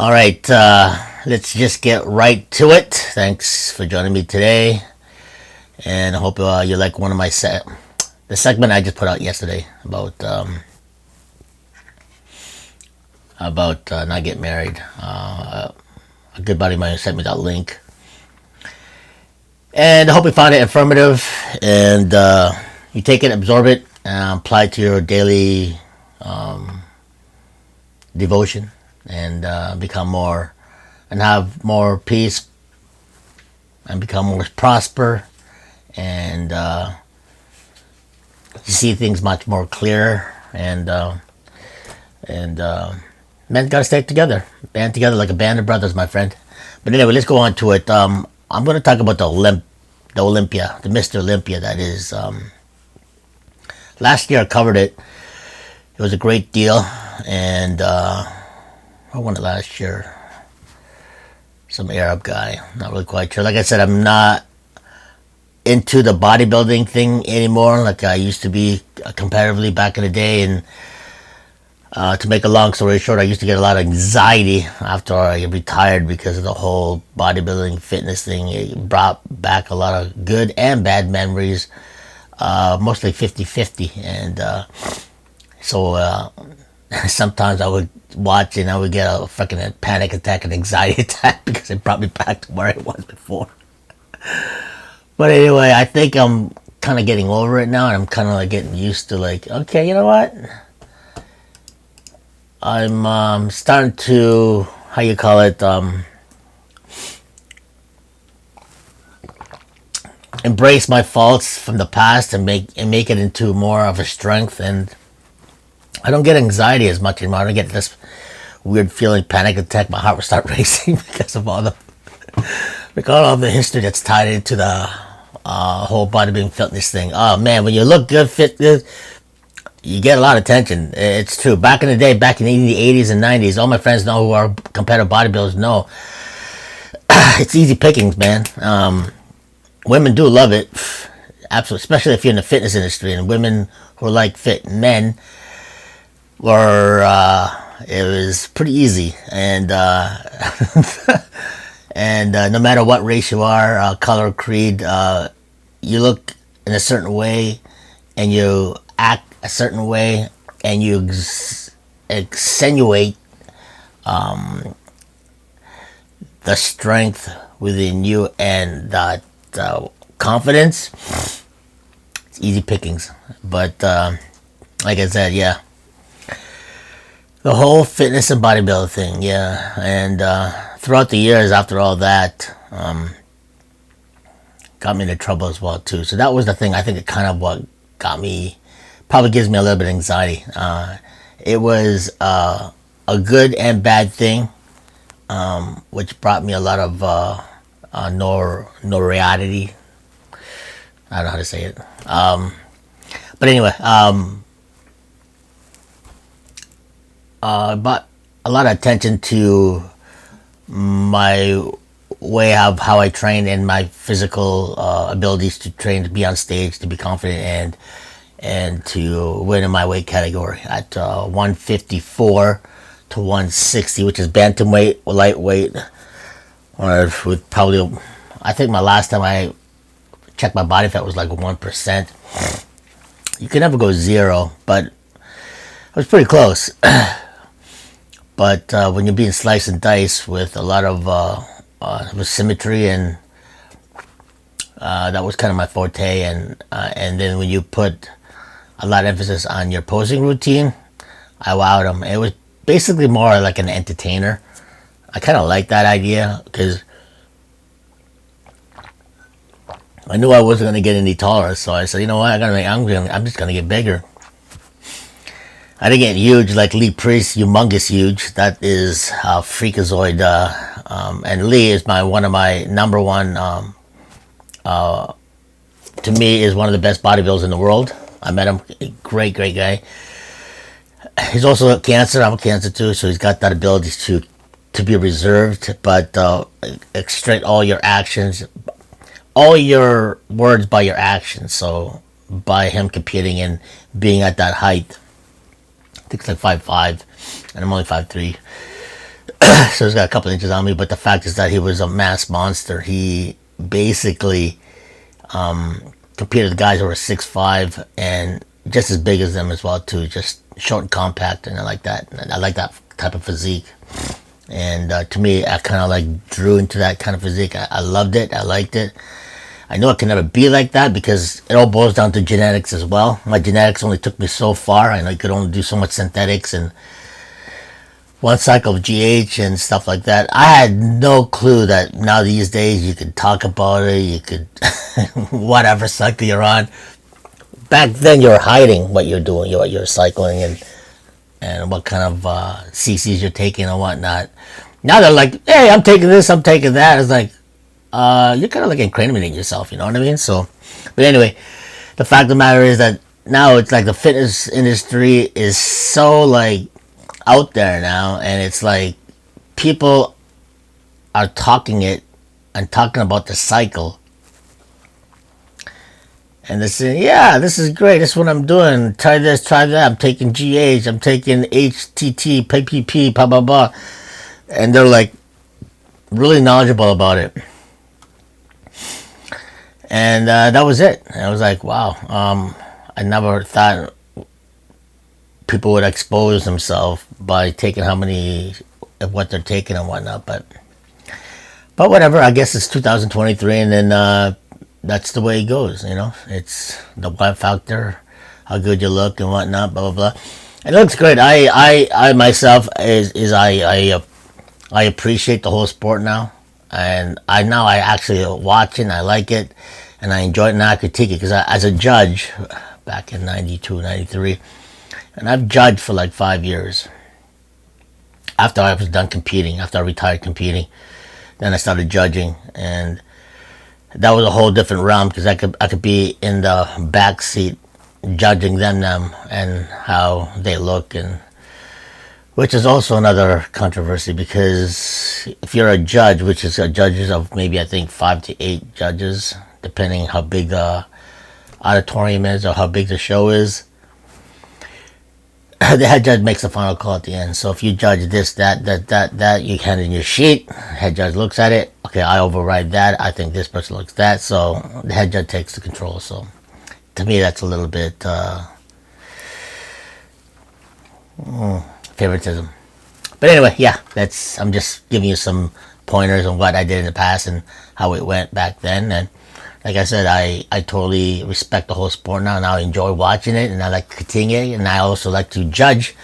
All right, let's just get right to it. Thanks for joining me today, and I hope you like one of my the segment I just put out yesterday about not getting married. A good buddy of mine sent me that link, and I hope you found it informative, and you take it, absorb it, and apply it to your daily devotion, and become more, and have more peace, and become more prosper, and you see things much more clear, and men gotta stay together, band together like a band of brothers, my friend. But anyway, let's go on to it. I'm going to talk about the Olympia, the Mr. Olympia. That is, last year I covered it. It was a great deal, and I won it last year. Some Arab guy, not really quite sure. Like I said, I'm not into the bodybuilding thing anymore, like I used to be competitively back in the day. And to make a long story short, I used to get a lot of anxiety after I retired because of the whole bodybuilding fitness thing. It brought back a lot of good and bad memories, mostly 50-50. And so sometimes I would watch and I would get a fucking panic attack and anxiety attack because it brought me back to where I was before. But anyway, I think I'm kind of getting over it now, and I'm kind of like getting used to, like, okay, you know what? I'm starting to, how you call it, embrace my faults from the past and make it into more of a strength. And I don't get anxiety as much anymore. I don't get this weird feeling, panic attack. My heart will start racing because of all the history that's tied into the whole bodybuilding fitness thing. Oh man, when you look good, fit good, you get a lot of attention. It's true. Back in the day, back in the 80s and 90s, all my friends know who are competitive bodybuilders know it's easy pickings, man. Women do love it, absolutely, especially if you're in the fitness industry. And women who like fit men were it was pretty easy. And and no matter what race you are, color, creed, you look in a certain way, and you act a certain way, and you accentuate the strength within you and the confidence. It's easy pickings. But like I said, yeah, the whole fitness and bodybuilding thing, yeah. And throughout the years after all that, got me into trouble as well too. So that was the thing. I think it kind of what got me, probably gives me a little bit of anxiety. It was a good and bad thing, which brought me a lot of notoriety. I don't know how to say it. But anyway, but a lot of attention to my way of how I train and my physical abilities to train, to be on stage, to be confident, and to win in my weight category at 154 to 160, which is bantamweight or lightweight. Or with probably, I think my last time I checked my body fat was like 1%. You can never go zero, but I was pretty close. But when you're being sliced and diced with a lot of symmetry, and that was kind of my forte, and then when you put a lot of emphasis on your posing routine, I wowed them. It was basically more like an entertainer. I kind of like that idea because I knew I wasn't going to get any taller, so I said, you know what, I'm just going to get bigger. I didn't get huge like Lee Priest, humongous huge. That is a freakazoid. And Lee is one of my number one, to me, is one of the best bodybuilders in the world. I met him, great guy. He's also a cancer. I'm a cancer too, so he's got that ability to be reserved, but extract all your actions, all your words by your actions. So by him competing and being at that height, I think it's like 5'5", and I'm only 5'3". So he's got a couple inches on me. But the fact is that he was a mass monster. He basically competed with guys who were 6'5" and just as big as them as well too. Just short and compact, and I like that. And I like that type of physique. And to me, I kind of like drew into that kind of physique. I loved it. I liked it. I know I can never be like that because it all boils down to genetics as well. My genetics only took me so far. I know you could only do so much synthetics and one cycle of GH and stuff like that. I had no clue that now these days you could talk about it. You could, whatever cycle you're on. Back then you were hiding what you're doing, what you're cycling and what kind of CCs you're taking and whatnot. Now they're like, hey, I'm taking this, I'm taking that. It's like, you're kind of like incriminating yourself, you know what I mean? So, but anyway, the fact of the matter is that now it's like the fitness industry is so like out there now, and it's like people are talking it and talking about the cycle. And they're saying, yeah, this is great. This is what I'm doing. Try this, try that. I'm taking GH. I'm taking HTT, PPP, blah, blah, blah. And they're like really knowledgeable about it. And that was it. And I was like, wow. I never thought people would expose themselves by taking how many of what they're taking and whatnot. But whatever. I guess it's 2023, and then that's the way it goes, you know. It's the wife factor, how good you look and whatnot, blah blah blah. It looks great. I myself I appreciate the whole sport now, and I actually watch it and I like it, and I enjoy it and I critique it because as a judge back in 92, 93, and I've judged for like 5 years. After I was done competing, after I retired competing, then I started judging, and that was a whole different realm because I could be in the back seat judging them and how they look, and which is also another controversy because if you're a judge, which is a judges of maybe I think 5 to 8 judges, depending how big the auditorium is or how big the show is, the head judge makes the final call at the end. So if you judge this, that, you hand in your sheet, head judge looks at it, okay, I override that, I think this person looks that, so the head judge takes the control. So to me that's a little bit favoritism. But anyway, yeah, I'm just giving you some pointers on what I did in the past and how it went back then. And like I said, I totally respect the whole sport now, and I enjoy watching it, and I like critiquing it, and I also like to judge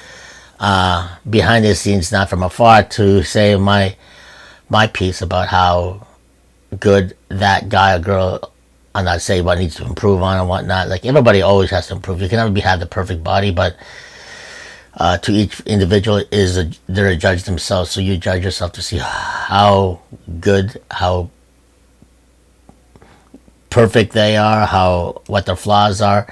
behind the scenes, not from afar, to say my piece about how good that guy or girl, I'm not saying what needs to improve on and whatnot. Like, everybody always has to improve. You can never have the perfect body, but to each individual they're a judge themselves. So you judge yourself to see how good, how perfect they are, what their flaws are,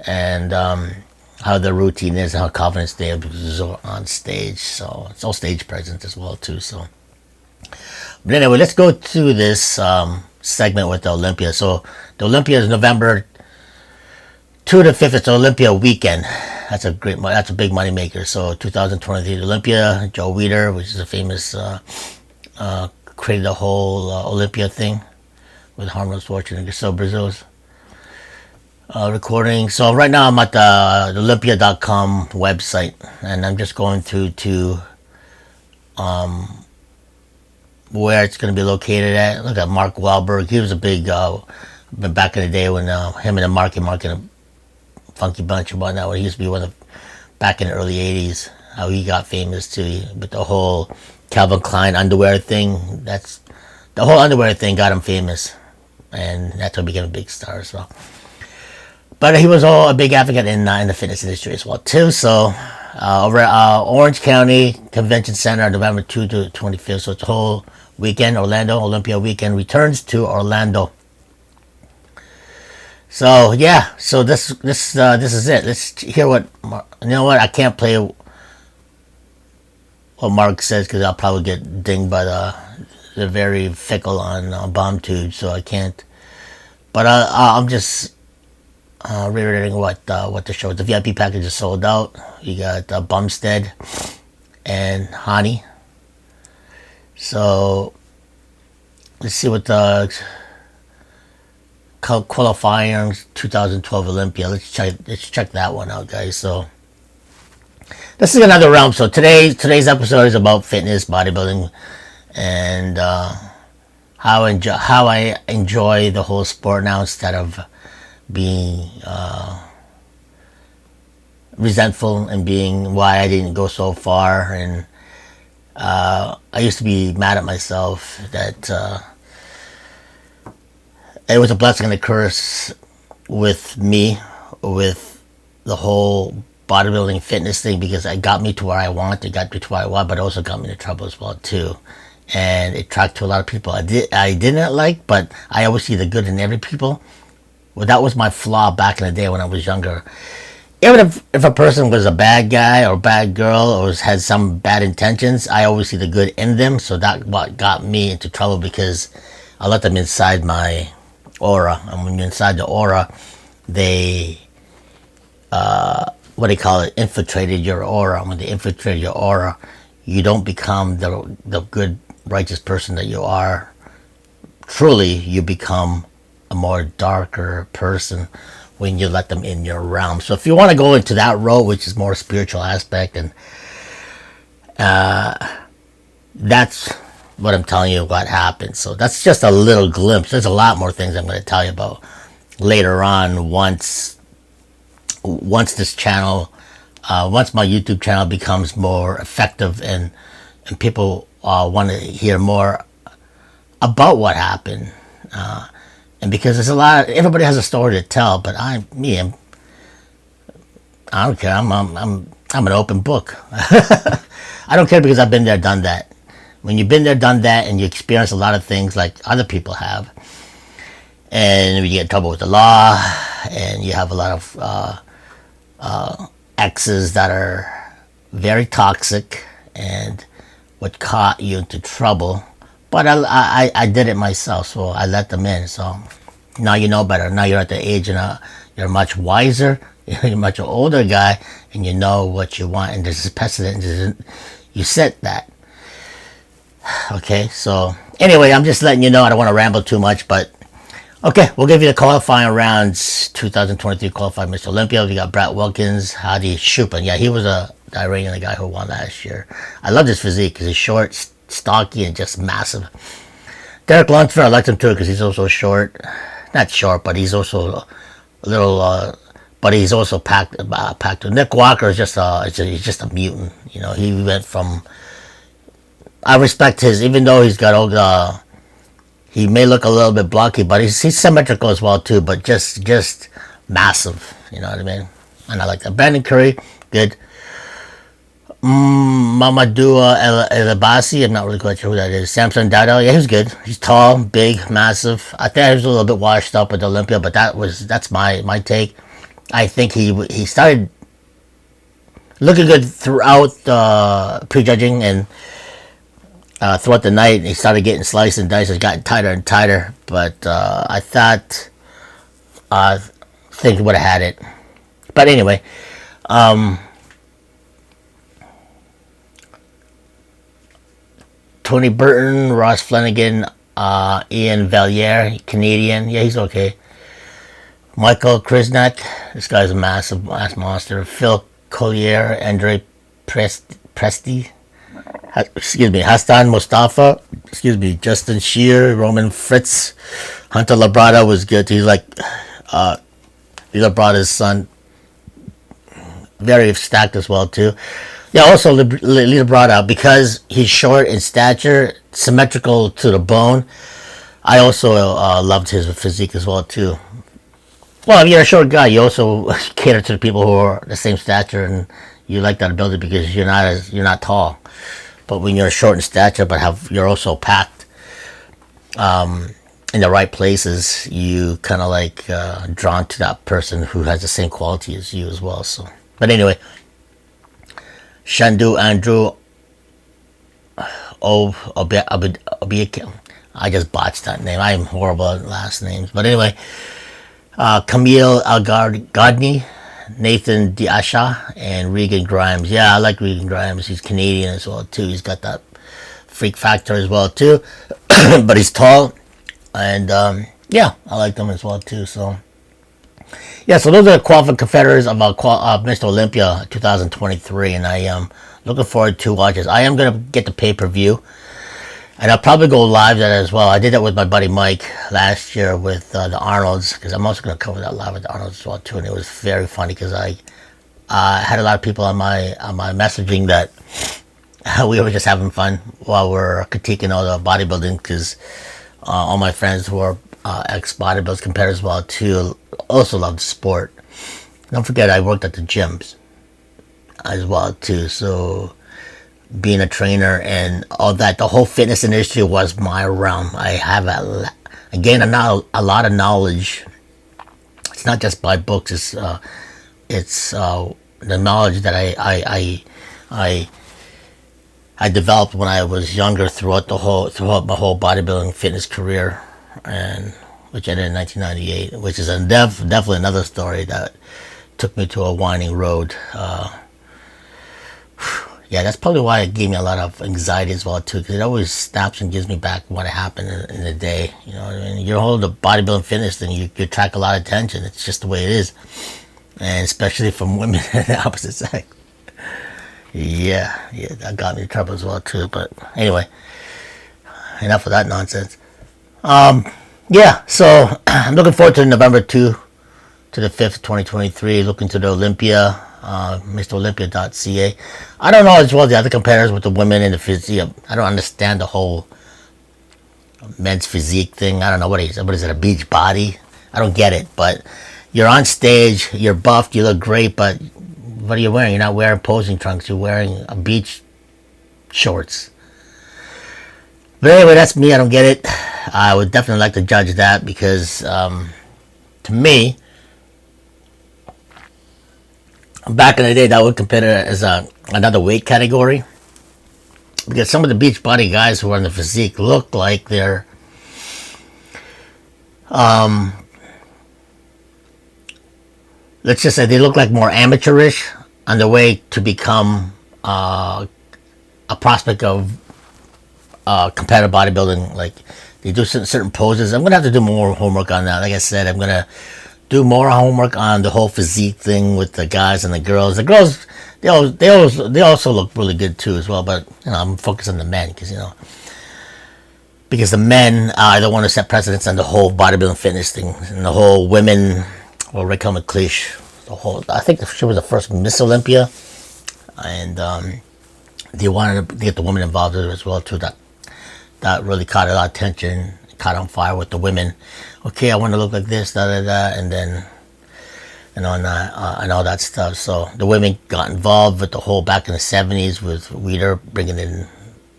and how their routine is, and how confident they are because they're on stage. So it's all stage presence as well too. So, but anyway, let's go to this segment with the Olympia. So the Olympia is November 2 to 5th. It's the Olympia weekend. That's a big money maker. So 2023, the Olympia, Joe Weider, which is a famous created the whole Olympia thing with Arnold Schwarzenegger. So Brazil's recording. So right now I'm at the Olympia.com website, and I'm just going through to where it's going to be located at. Look at Mark Wahlberg. He was a big back in the day when him and the Mark and a Funky Bunch and whatnot. He used to be back in the early 80s. How he got famous too, but the whole Calvin Klein underwear thing. The whole underwear thing got him famous, and that's how he became a big star as well. But he was a big advocate in the fitness industry as well too. So over at Orange County Convention Center, November 2 to 25th. So it's a whole weekend. Olympia weekend returns to Orlando. So yeah, so this is it. Let's hear what you know. What I can't play what Mark says because I'll probably get dinged by they're very fickle on bomb tubes, so I can't. But I'm just reiterating what the show is. The VIP package is sold out. You got Bumstead and Hani. So let's see what the qualifying 2012 Olympia. Let's check that one out, guys. So this is another realm. So today's episode is about fitness, bodybuilding, and how I enjoy the whole sport now instead of being resentful and being why I didn't go so far. And I used to be mad at myself that it was a blessing and a curse with me, with the whole bodybuilding fitness thing, because it got me to where I want, it got me to where I want, but also got me into trouble as well too. And it attracted to a lot of people I didn't like, but I always see the good in every people. Well, that was my flaw back in the day when I was younger. Even if a person was a bad guy or a bad girl or had some bad intentions, I always see the good in them. So that what got me into trouble, because I let them inside my aura. And when you're inside the aura, they what do you call it? Infiltrated your aura. When they infiltrate your aura, you don't become the good, righteous person that you are. Truly, you become a more darker person when you let them in your realm. So if you want to go into that road, which is more spiritual aspect, and that's what I'm telling you what happened. So that's just a little glimpse. There's a lot more things I'm going to tell you about later on once this channel, once my YouTube channel becomes more effective and people want to hear more about what happened. And because there's a lot, everybody has a story to tell, but I don't care. I'm an open book. I don't care, because I've been there, done that. When you've been there, done that, and you experience a lot of things like other people have, and you get in trouble with the law, and you have a lot of exes that are very toxic, and what caught you into trouble. But I did it myself, so I let them in. So now you know better. Now you're at the age, and you're much wiser. You're a much older guy, and you know what you want. And there's a precedent. You set that. Okay, so anyway, I'm just letting you know. I don't want to ramble too much, but okay, we'll give you the qualifying rounds. 2023 qualified Mr. Olympia. We got Brett Wilkins, Hadi Choopan. Yeah, he was the Iranian guy who won last year. I love his physique because he's short, stocky, and just massive. Derek Lunsford, I liked him too because he's also short. Not short, but he's also a little, but he's also packed. Nick Walker is just a mutant. You know, he went from, I respect his, even though he's got old, he may look a little bit blocky, but he's symmetrical as well too, but just massive. You know what I mean? And I like that. Brandon Curry, good. Mamadou Elabasi, I'm not really quite sure who that is. Samson Dado, yeah, he's good. He's tall, big, massive. I think he was a little bit washed up with Olympia, but that's my take. I think he started looking good throughout the prejudging and throughout the night. He started getting sliced and diced. It's gotten tighter and tighter, but I thought things would have had it. But anyway, Tony Burton, Ross Flanagan, Ian Valliere, Canadian. Yeah, he's okay. Michael Krisnak, this guy's a massive monster. Phil Collier, Andre Presti, Hassan Mustafa, Justin Shear, Roman Fritz, Hunter Labrada was good. He's like Labrada's son. Very stacked as well too. Yeah, also Labrada, because he's short in stature, symmetrical to the bone. I also loved his physique as well too. Well, if you're a short guy, you also cater to the people who are the same stature, and you like that ability because you're not tall. But when you're short in stature, but you're also packed in the right places, you kind of like drawn to that person who has the same quality as you as well. So, but anyway, Shandu Andrew Obiakim. I just botched that name. I am horrible at last names. But anyway, Camille Algargardni, Nathan Diasha, and Regan Grimes. Yeah, I like Regan Grimes. He's Canadian as well too. He's got that freak factor as well too. But he's tall, and yeah, I like him as well too. So yeah, so those are the qualified competitors of Mr. Olympia 2023, and I am looking forward to watch this. I am gonna get the pay-per-view, and I'll probably go live that as well. I did that with my buddy Mike last year with the Arnolds, because I'm also gonna cover that live with the Arnolds as well too, and it was very funny because I had a lot of people on my messaging that we were just having fun while we're critiquing all the bodybuilding, because all my friends who are ex-bodybuilders competitors as well too also love the sport. Don't forget, I worked at the gyms as well too, so being a trainer and all that, the whole fitness industry was my realm. I have again a lot of knowledge. It's not just by books, it's the knowledge that I developed when I was younger throughout my whole bodybuilding fitness career, and which ended in 1998, which is definitely another story that took me to a winding road. Yeah, that's probably why it gave me a lot of anxiety as well too, because it always stops and gives me back what happened in the day. You know what I mean? You're holding the bodybuilding fitness thing, you attract a lot of attention. It's just the way it is, and especially from women of the opposite sex. Yeah, that got me in trouble as well too. But anyway, enough of that nonsense. Yeah, so I'm looking forward to November 2 to the 5th, 2023. Looking to the Olympia, MrOlympia.ca. I don't know as well the other competitors with the women and the physique. I don't understand the whole men's physique thing. I don't know what is it, a beach body? I don't get it. But you're on stage, you're buffed, you look great, but what are you wearing? You're not wearing posing trunks. You're wearing a beach shorts. But anyway, that's me. I don't get it. I would definitely like to judge that, because to me, back in the day, that would compare it as another weight category, because some of the beach body guys who are in the physique look like they're let's just say they look like more amateurish on the way to become a prospect of competitive bodybuilding. Like, they do certain poses. I'm gonna have to do more homework on that. Like I said, I'm gonna do more homework on the whole physique thing with the guys and the girls. The girls, they also look really good too as well. But I'm focused on the men, because the men, I don't want to set precedents on the whole bodybuilding fitness thing, and the whole women. Well, Raquel McLeish, I think she was the first Miss Olympia, and they wanted to get the women involved in it as well too. That really caught a lot of attention, caught on fire with the women. Okay, I want to look like this, and then and all that stuff. So the women got involved with the whole back in the 70s with Weeder bringing in,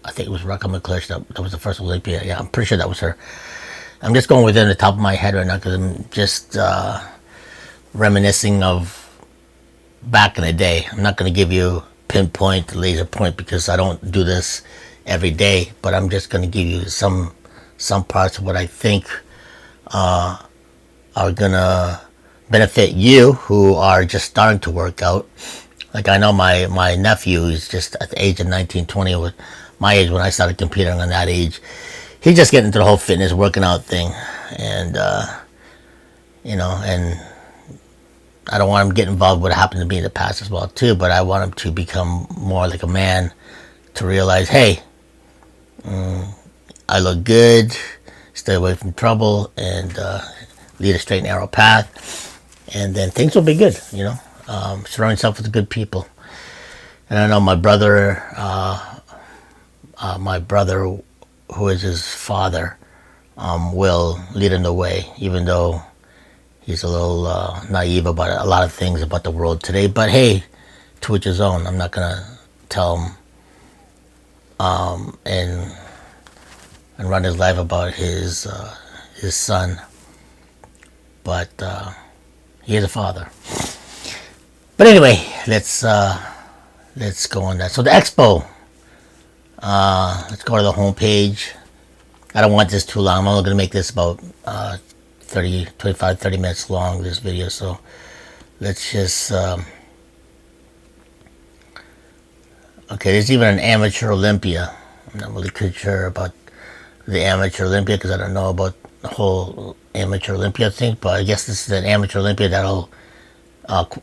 I think it was Raquel McLeish that was the first Olympia. Yeah, I'm pretty sure that was her. I'm just going within the top of my head right now, because I'm just reminiscing of back in the day. I'm not going to give you pinpoint, laser point, because I don't do this every day, but I'm just going to give you some parts of what I think are going to benefit you who are just starting to work out. Like, I know my nephew is just at the age of 19, 20, with my age when I started competing on that age. He's just getting into the whole fitness working out thing, and and I don't want him to get involved with what happened to me in the past as well too, but I want him to become more like a man, to realize, hey, I look good, stay away from trouble, and lead a straight and narrow path, and then things will be good. Surround yourself with good people. And I know my brother, who is his father, will lead him the way, even though he's a little naive about a lot of things about the world today. But hey, to each his own. I'm not gonna tell him and run his life about his son. But he is a father. But anyway, let's go on that. So the expo. Let's go to the homepage. I don't want this too long. I'm only going to make this about 30 minutes long, this video. So let's just okay, there's even an amateur Olympia. I'm not really sure about the Amateur Olympia because I don't know about the whole Amateur Olympia thing, but I guess this is an Amateur Olympia that'll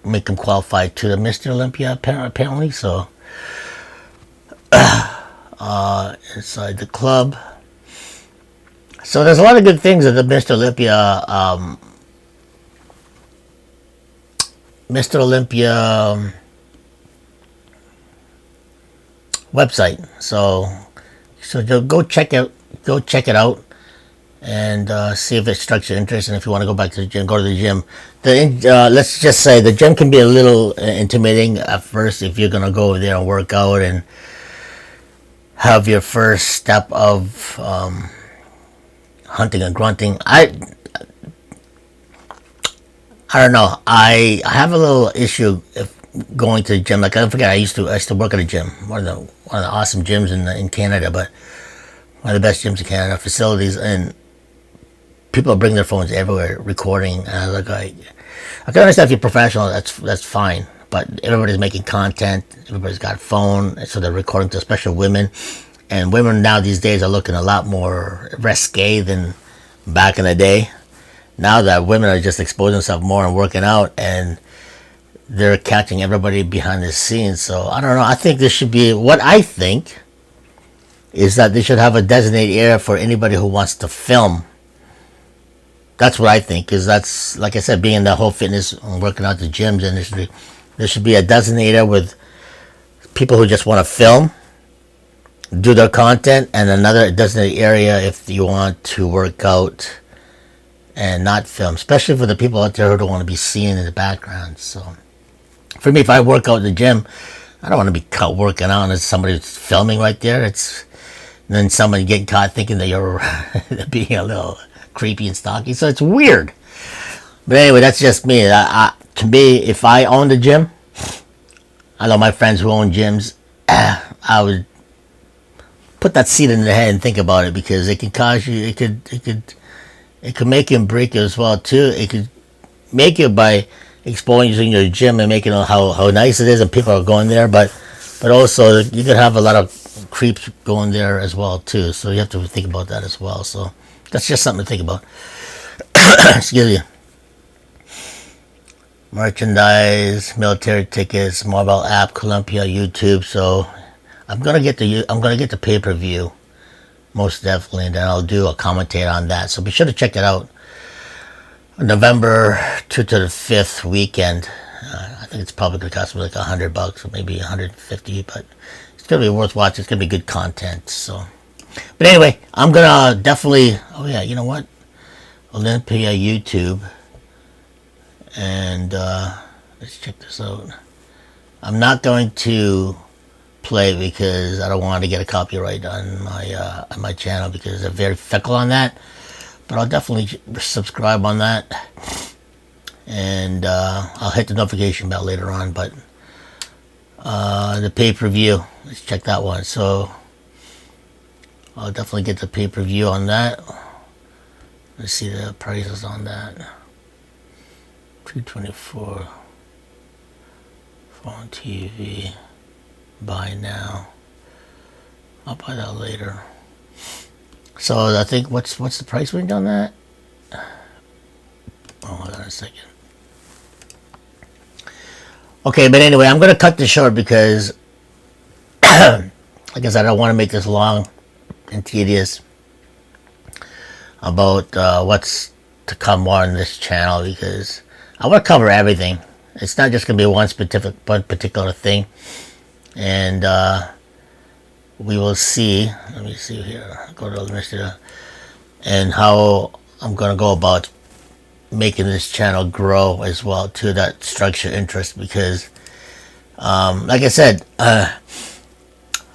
make them qualify to the Mr. Olympia apparently. So inside the club, so there's a lot of good things at the Mr. Olympia website. So go check it out and see if it strikes your interest. And if you want to go back to the gym, go to the gym. Let's just say the gym can be a little intimidating at first if you're gonna go over there and work out and have your first step of hunting and grunting. I don't know. I have a little issue if going to the gym. Like, I forget, I used to work at a gym, one of the awesome gyms in Canada, but one of the best gyms in Canada, facilities, and people bring their phones everywhere recording. And I was like, I can understand if you're professional, that's fine, but everybody's making content, everybody's got a phone, so they're recording, especially women. And women now these days are looking a lot more risque than back in the day. Now that women are just exposing themselves more and working out, and they're catching everybody behind the scenes. So I don't know. I think this should be, what I think is that they should have a designated area for anybody who wants to film. That's what I think, because that's, like I said, being in the whole fitness and working out the gyms industry, there should be a designator with people who just want to film, do their content, and another designated area if you want to work out and not film, especially for the people out there who don't want to be seen in the background. So for me, if I work out in the gym, I don't want to be caught working out and there's somebody filming right there. And then somebody getting caught thinking that you're being a little creepy and stalky. So it's weird. But anyway, that's just me. To me, if I owned a gym, I know my friends who own gyms, I would put that seed in their head and think about it, because it can cause you, it could make you and break you as well too. It could make you by exposing your gym and making how nice it is and people are going there, but also you could have a lot of creeps going there as well too. So you have to think about that as well. So that's just something to think about. Excuse me. Merchandise, military tickets, mobile app, Olympia, YouTube. So I'm gonna get the pay-per-view. Most definitely, and then I'll do a commentate on that. So be sure to check it out. November 2 to the 5th weekend. I think it's probably going to cost me like $100 or maybe $150, but it's going to be worth watching. It's going to be good content. So, but anyway, I'm going to definitely, oh yeah, you know what? Olympia YouTube. And let's check this out. I'm not going to play because I don't want to get a copyright on my channel, because they're very fickle on that. But I'll definitely subscribe on that, and I'll hit the notification bell later on. But the pay-per-view, let's check that one. So I'll definitely get the pay-per-view on that. Let's see the prices on that. $224 phone TV. Buy now. I'll buy that later. So I think what's the price range on that? Oh, hold on a second. Okay, but anyway, I'm gonna cut this short because, like I said, I don't want to make this long and tedious about what's to come more on this channel, because I want to cover everything. It's not just gonna be one particular thing. And we will see. Let me see here. Go to Mr. And how I'm going to go about making this channel grow as well to that structure interest, because like I said, I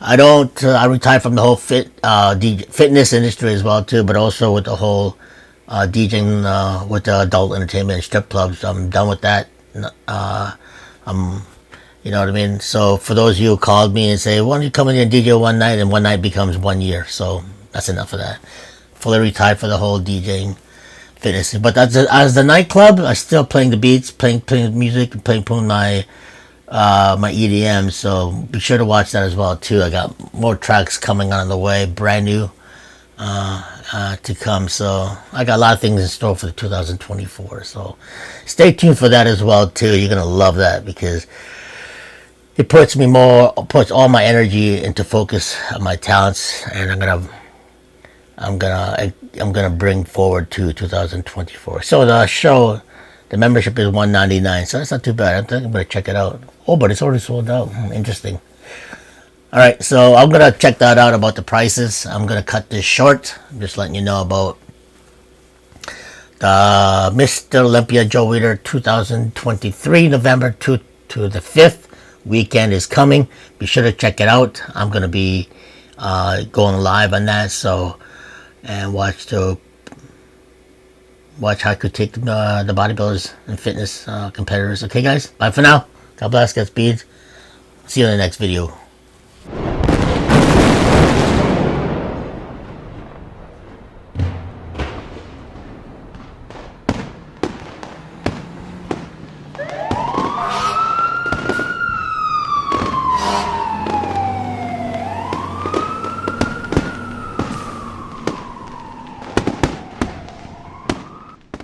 retired from the whole fitness industry as well too, but also with the whole DJing with the adult entertainment and strip clubs. I'm done with that. You know what I mean? So for those of you who called me and say, why don't you come in here and DJ one night, and one night becomes 1 year. So that's enough of that. Fully retired for the whole DJing fitness. But as the nightclub, I'm still playing the beats, playing music, playing my my EDM, so be sure to watch that as well too. I got more tracks coming on the way, brand new to come, so I got a lot of things in store for 2024, so stay tuned for that as well too. You're gonna love that because it puts all my energy into focus on my talents, and I'm gonna bring forward to 2024. So the membership is $199, so that's not too bad. I think I'm gonna check it out. Oh, but it's already sold out. Interesting. All right, so I'm gonna check that out about the prices. I'm gonna cut this short. I'm just letting you know about the Mr. Olympia Joe Weider 2023 November to the 5th weekend is coming. Be sure to check it out. I'm gonna be going live on that. So and watch how I could take the bodybuilders and fitness competitors. Okay, guys. Bye for now. God bless. Godspeed. See you in the next video.